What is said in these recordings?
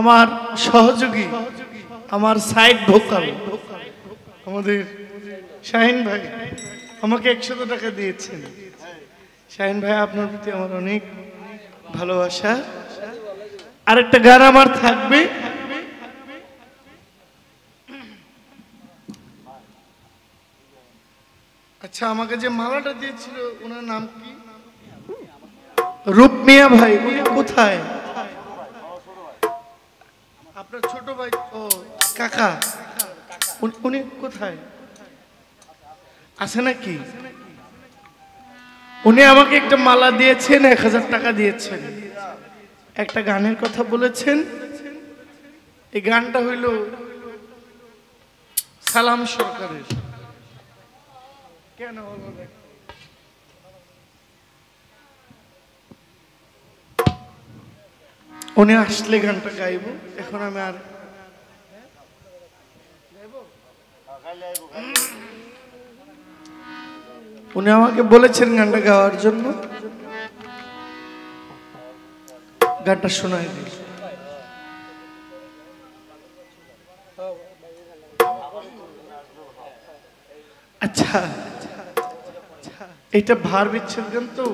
আমার সহযোগী, আমার সাইড ভোকাল আমাদের শাহিন ভাই আমাকে 100 টাকা দিয়েছেন। শাহিন ভাই, আপনার প্রতি আমার অনেক ভালোবাসা। আরেকটা গান আমার থাকবে। আচ্ছা, আমাকে যে মালাটা দিয়েছিল ওনার নাম কি? রূপ মিয়া ভাই। উনি কোথায়? আপনার ছোট ভাই? ও কাকা, উনি কোথায় আছে নাকি? উনি আমাকে একটা মালা দিয়েছেন, 1000 টাকা দিয়েছেন। একটা গানের কথা বলেছেন। এই গানটা হইল সালাম সরকারের। কেন হলো? উনি আসলে গানটা গাইব। এখন আমি আর উনি আমাকে বলেছেন গানটা গাওয়ার জন্য। গানটা শোনাই দিই। আচ্ছা, এটা ভার বিচ্ছেদ গান তো।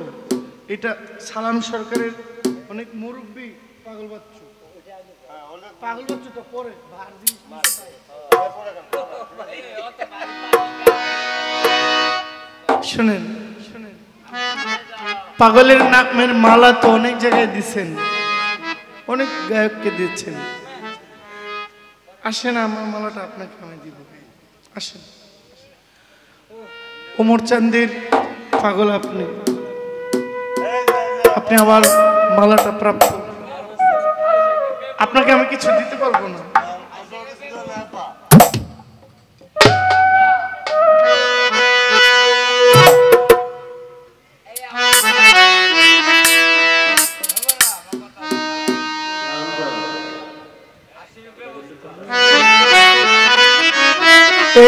এটা সালাম সরকারের অনেক মুরব্বী পাগল বাচ্চু। পাগল বাচ্চুটা পরে ভার শুনেন শুনেন। পাগলের নামের মালা তো অনেক জায়গায় দিচ্ছেন, অনেক গায়ককে দিচ্ছেন। আসেন, আমার মালাটা আপনাকে আমি দিব। আসেন। ওমর চান্দের পাগল আপনি, আপনি আমার মালাটা প্রাপ্ত। আপনাকে আমি কিছু দিতে পারবো না।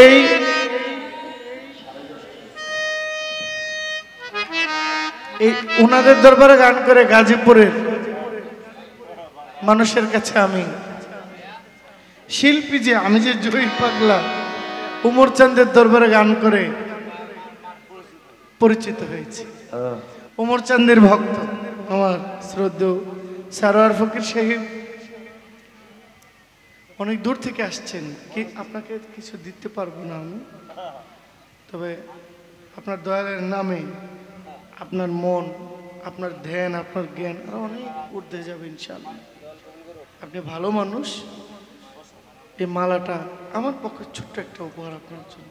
এই ওনাদের দরবারে গান করে গাজীপুরের মানুষের কাছে আমি শিল্পী, যে আমি যে জয়ী পাগলা, উমর চাঁদের দরবারে গান করে পরিচিত হয়েছি। উমর চাঁদের ভক্ত আমার শ্রদ্ধেয় সারোয়ার ফকির সাহেব অনেক দূর থেকে আসছেন। কি আপনাকে কিছু দিতে পারবো না আমি, তবে আপনার দয়ালের নামে আপনার মন, আপনার ধ্যান, আপনার জ্ঞান আরো অনেক ঊর্ধ্বে যাবে ইনশাআল্লাহ। আপনি ভালো মানুষ। এই মালাটা আমার পক্ষে ছোট্ট একটা উপহার আপনার জন্য।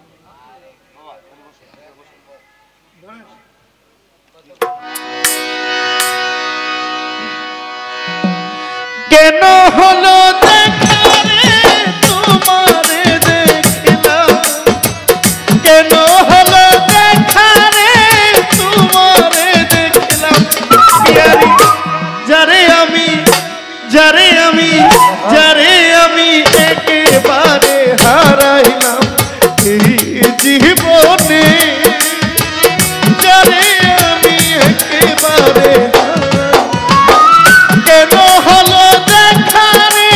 কেন হলো দেখা রে তোমারে দেখলাম, কেন হলো দেখা রে তোমারে দেখলাম, পিয়ারি যারে আমি, যারে আমি, যারে আমি একেবারে হারাইলাম এই জীবনে, যারে আমি একেবারে কেন হলো দেখা রে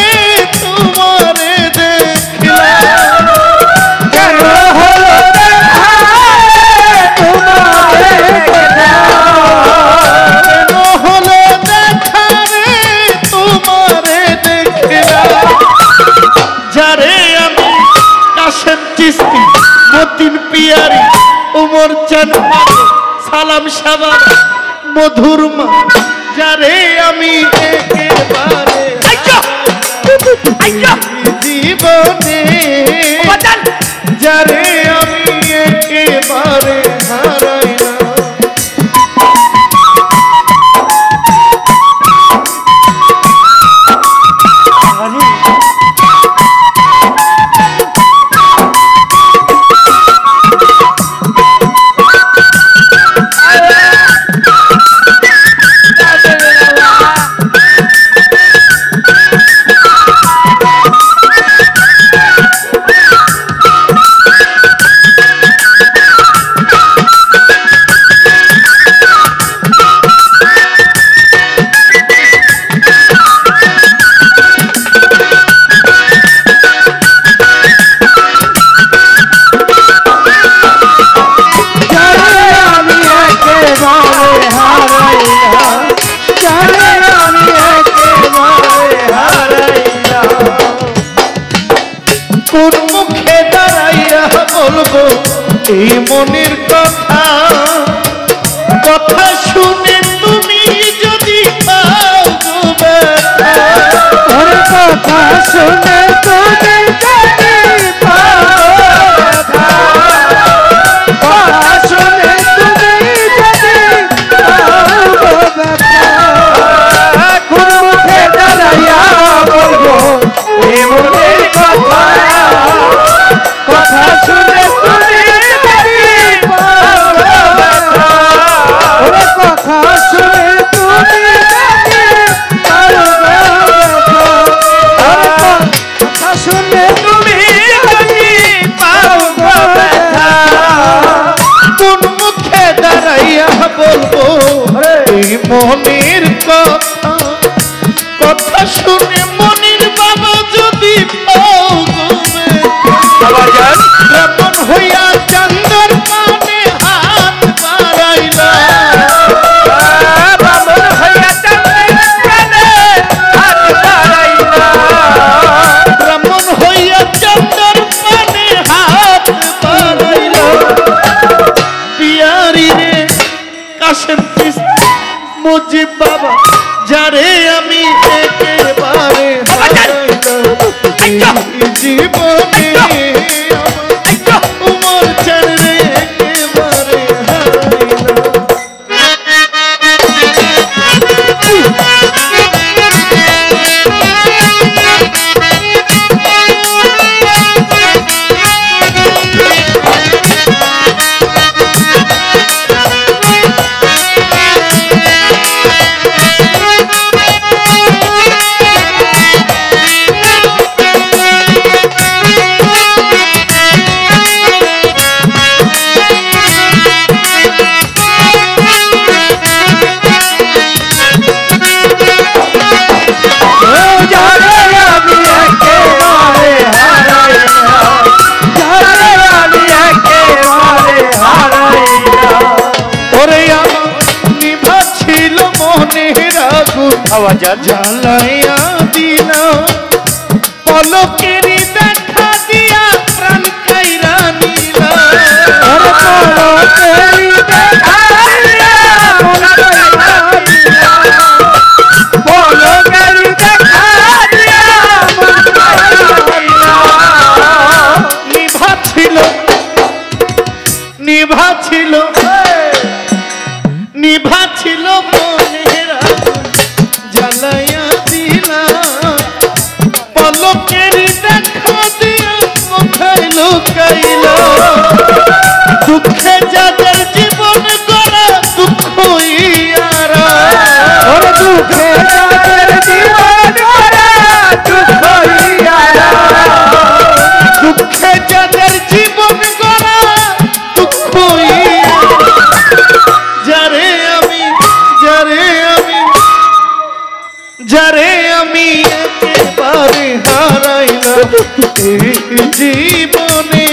তোমারে দেখলাম, কেন হলো দেখা রে তোমারে দেখলাম, কেন হলো দেখা রে তোমারে দেখলাম, যারে আমি কাশেম চিশতি, মতিন পিয়ারি, উমর চাঁদ, সালাম সাবান, মধুর মা, যারে আমি একেবারে জীবনে, যারে আমি একেবারে হারাইলাম। এই মনের কথা কথা শুনে তুমি যদি পাও গো ব্যথা ওর কথা শুনে তুমি যদি পাও ব্যথা কথা শুনে তুমি যদি পাও ব্যথা কোন মুখে দাঁড়াইয়া বলবো এই মনের কথা কথা শুনে তুমি যদি পাও ব্যথা ওর কথা শুনে তুমি যদি পাও ব্যথা কথা শুনে তুমি যদি পাও ব্যথা কোন মুখে দাঁড়াইয়া বলবো এই মনের কথা কথা শুনে মনির বাবা যদি পাও গো ব্যথা ব্রাহ্মণ হইয়া চান্দর পানে হাত বাড়াইলা ব্রাহ্মণ হইয়া চাঁদের পানে হাত বাড়াইলা ব্রাহ্মণ হইয়া চান্দর পানে হাত বাড়াইলা পিয়ারি রে কাশেম চিশতি মুজিব বাবা যারে আমি একেবারে হারাইলাম জীবনে উমর চাঁদ রে একেবারে হারাইলাম জ্বালাইয়া দিল পলকেরই দেখা দিয়া প্রাণ কাইরা নিল পলকেরই দেখা দিয়া প্রাণ কাইরা নিল পলকেরই দেখা দিয়া প্রাণ কাইরা নিল নিভা ছিল নিভা ছিল নিভা ছিল মনের আগুন জ্বালাইয়া দিলা পলকেরই দেখা দিয়া কোথায় লুকাইলা দুঃখে যাদের জীবন গড়া দুঃখ ইয়ারা ওরে দুঃখে যাদের জীবন গড়া দুঃখ ইয়ারা দুঃখে যাদের জীবন গড়া দুঃখ যারে আমি যারে আমি একেবারে হারাইলাম এই জীবনে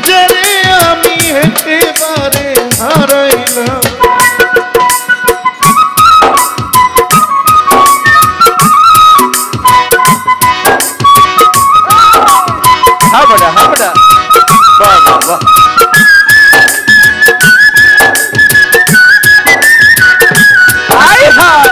যারে আমি একেবারে হারাইলাম হাবড়া হাবড়া বাহ বাহ বাহ হাই হাই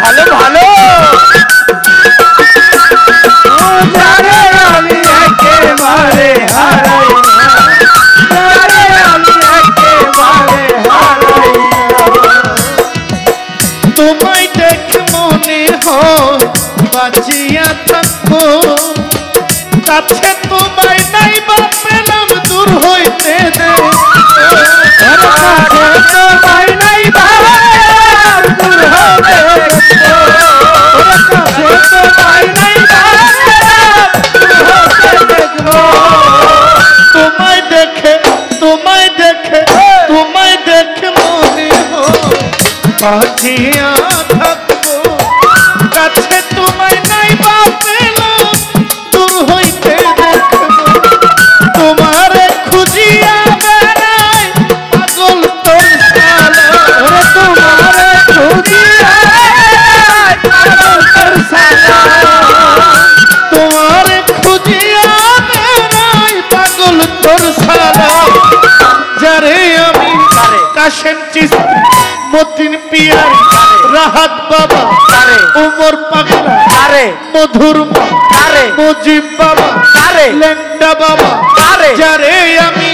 ভালো ভালো যারে আমি একেবারে হারাইলাম যারে আমি একেবারে হারাইলাম তোমায় দেখে মনে হয় বাঁচিয়া থাকবো কাছে তোমায় নাই বা পেলাম দূর হইতে দে তোমায় নাই বা দূর হইতে তোমায় নাই বা তোমায় দেখে তোমায় দেখে তোমায় দেখে মনে হয় বাঁচিয়া থাকবো কাছে তোমায় নাই বা পেলাম দূর হইতে দেখবো তোমারে খুঁজিয়া বেড়াই পাগল তোর সালা তোমারে খুঁজিয়া কাশেম চিশতি, মতিন পিয়ারি, রাহাত বাবা, উমর পাগলা, মধুর মা, মুজিব বাবা, লেন্ডা বাবা, যারে আমি